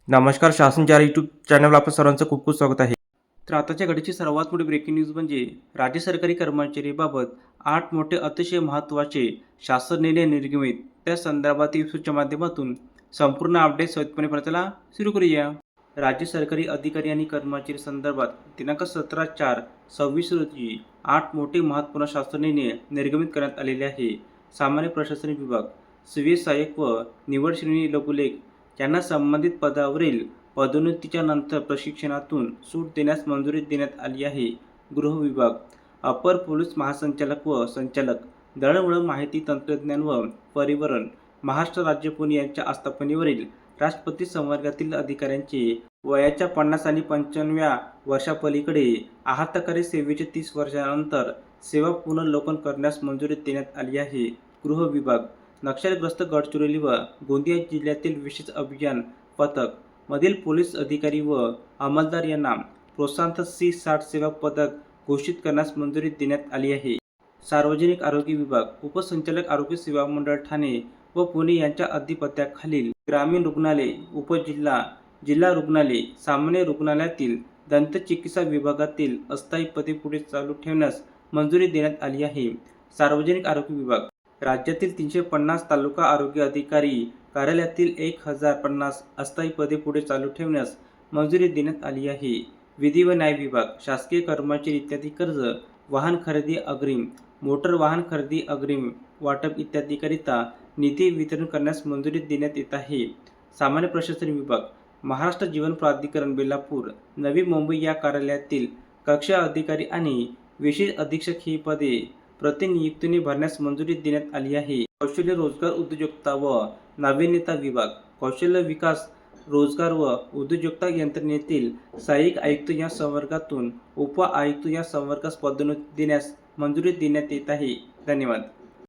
नमस्कार. शासन 4 यूट्यूब चॅनलवर आपलं सर्वांचं खूप खूप स्वागत आहे. तर आताच्या घडीची सर्वात मोठी ब्रेकिंग न्यूज म्हणजे राज्य सरकारी कर्मचारीबाबत 8 मोठे अतिशय महत्त्वाचे शासन निर्णय निर्गमित. त्या संदर्भात इन्फोच्या माध्यमातून संपूर्ण अपडेट सविस्तरपणे पाहण्याला सुरू करूया. राज्य सरकारी अधिकारी आणि कर्मचारी संदर्भात दिनांक 17/4/26 रोजी 8 मोठे महत्त्वपूर्ण शासन निर्णय निर्गमित करण्यात आलेले आहे. सामान्य प्रशासन विभाग, सिव्हिल सहाय्यक व निवड श्रेणी लघुलेख यांना संबंधित पदावरील पदोन्नतीच्या नंतर प्रशिक्षणातून सूट देण्यास मंजुरी देण्यात आली आहे. गृह विभाग, अपर पोलीस महासंचालक व संचालक, दळणवळण, माहिती तंत्रज्ञान व परिवहन, महाराष्ट्र राज्य पुणे यांच्या आस्थापनेवरील राष्ट्रपती संवर्गातील अधिकाऱ्यांचे वयाच्या 50 आणि 55व्या वर्षापलीकडे आहतकारी सेवेचे 30 वर्षांनंतर सेवा पुनर्वलोकन करण्यास मंजुरी देण्यात आली आहे. गृह विभाग, नक्षलग्रस्त गडचिरोली व गोंदिया जिल्ह्यातील विशेष अभियान पथक मधील पोलीस अधिकारी व अंमलदार यांना प्रोत्साहन C60 सेवा पदक घोषित करण्यास मंजुरी देण्यात आली आहे. सार्वजनिक आरोग्य विभाग, उपसंचालक आरोग्य सेवा मंडळ ठाणे व पुणे यांच्या अधिपत्याखालील ग्रामीण रुग्णालय, उपजिल्हा, जिल्हा रुग्णालय, सामान्य रुग्णालयातील दंतचिकित्सा विभागातील अस्थायी पदे पुढे चालू ठेवण्यास मंजुरी देण्यात आली आहे. सार्वजनिक आरोग्य विभाग, राज्यातील 350 तालुका आरोग्य अधिकारी कार्यालयातील 1050 अस्थायी पदे पुढे चालू ठेवण्यास मंजुरी देण्यात आली आहे. विधी व न्याय विभाग, शासकीय कर्मचारी इत्यादी कर्ज, वाहन खरेदी अग्रिम, मोटर वाहन खरेदी अग्रिम वाटप इत्यादीकरिता निधी वितरण करण्यास मंजुरी देण्यात येत आहे. सामान्य प्रशासन विभाग, महाराष्ट्र जीवन प्राधिकरण बेलापूर, नवी मुंबई या कार्यालयातील कक्षा अधिकारी आणि विशेष अधीक्षक ही पदे प्रतिनियुक्तीने भरण्यास मंजुरी देण्यात आली आहे. कौशल्य रोजगार उद्योजकता व नाविन्यता विभाग, कौशल्य विकास, रोजगार व उद्योजकता यंत्रणेतील सहाय्यक आयुक्त या संवर्गातून उप आयुक्त या संवर्गास पदोन्नती देण्यास मंजुरी देण्यात येत आहे. धन्यवाद.